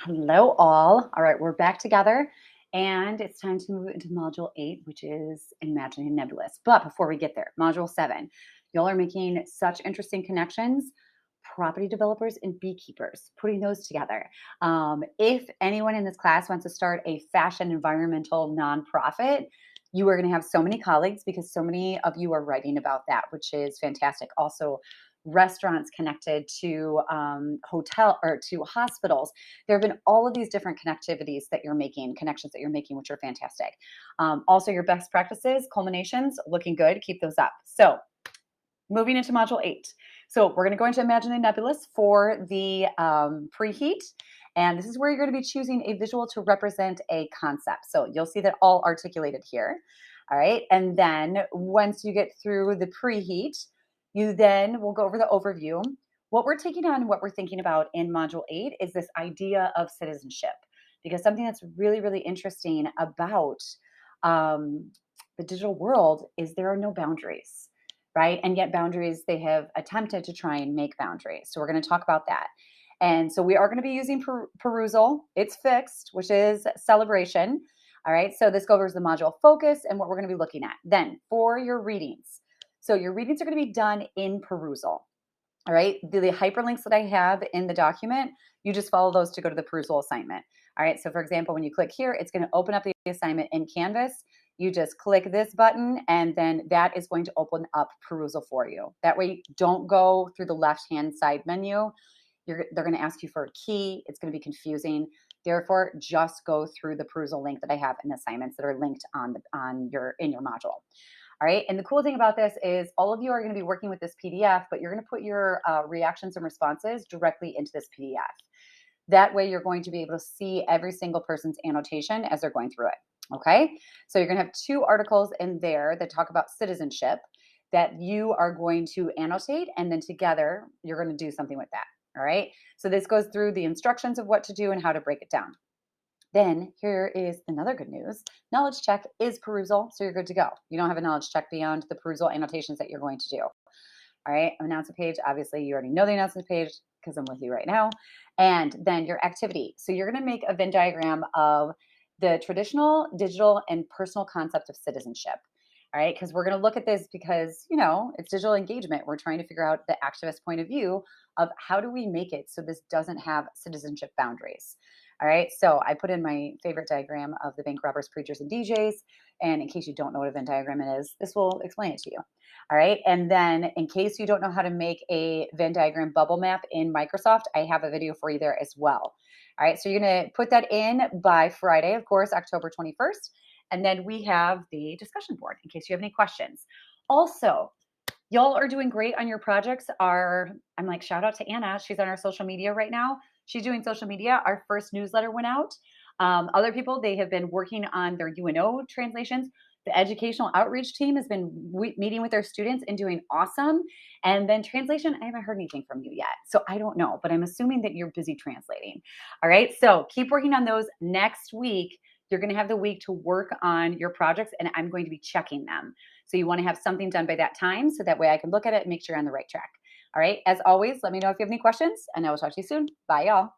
Hello, all. All right, we're back together, and it's time to move into Module 8, which is Imagining Nebulous. But before we get there, Module 7, y'all are making such interesting connections. Property developers and beekeepers, putting those together. If anyone in this class wants to start a fashion environmental nonprofit, you are going to have so many colleagues because so many of you are writing about that, which is fantastic. Also, restaurants connected to hotel or to hospitals. There have been all of these different connectivities that you're making, connections that you're making, which are fantastic. Also, your best practices, culminations, looking good. Keep those up. So moving into Module 8. So we're going to go into Imagining Nebulous for the preheat. And this is where you're going to be choosing a visual to represent a concept. So you'll see that all articulated here. All right. And then once you get through the preheat, you then will go over the overview. What we're taking on, what we're thinking about in Module 8 is this idea of citizenship. Because something that's really, really interesting about the digital world is there are no boundaries. Right? And yet boundaries, they have attempted to try and make boundaries. So we're going to talk about that. And so we are going to be using perusal. It's fixed, which is celebration. All right. So this covers the module focus and what we're going to be looking at. Then for your readings. So your readings are going to be done in perusal. All right. The hyperlinks that I have in the document, you just follow those to go to the perusal assignment. All right. So for example, when you click here, it's going to open up the assignment in Canvas. You just click this button and then that is going to open up perusal for you. That way, don't go through the left-hand side menu. They're going to ask you for a key. It's going to be confusing. Therefore, just go through the perusal link that I have in assignments that are linked in your module. All right. And the cool thing about this is all of you are going to be working with this PDF, but you're going to put your reactions and responses directly into this PDF. That way, you're going to be able to see every single person's annotation as they're going through it. Okay, so you're going to have 2 articles in there that talk about citizenship that you are going to annotate, and then together you're going to do something with that. All right, so this goes through the instructions of what to do and how to break it down. Then here is another good news. Knowledge check is perusal, so you're good to go. You don't have a knowledge check beyond the perusal annotations that you're going to do. All right, announcement page. Obviously, you already know the announcement page because I'm with you right now. And then your activity. So you're going to make a Venn diagram of the traditional, digital, and personal concept of citizenship. All right, because we're going to look at this because, it's digital engagement. We're trying to figure out the activist point of view of how do we make it so this doesn't have citizenship boundaries. All right, so I put in my favorite diagram of the bank robbers, preachers, and DJs. And in case you don't know what a Venn diagram is, this will explain it to you. All right, and then in case you don't know how to make a Venn diagram bubble map in Microsoft, I have a video for you there as well. All right, so you're going to put that in by Friday, of course, October 21st. And then we have the discussion board in case you have any questions. Also, y'all are doing great on your projects. Shout out to Anna. She's on our social media right now. She's doing social media. Our first newsletter went out. Other people, they have been working on their UNO translations. The educational outreach team has been meeting with their students and doing awesome. And then translation, I haven't heard anything from you yet. So I don't know, but I'm assuming that you're busy translating. All right. So keep working on those. Next week, you're going to have the week to work on your projects and I'm going to be checking them. So you want to have something done by that time so that way I can look at it and make sure you're on the right track. All right. As always, let me know if you have any questions and I will talk to you soon. Bye, y'all.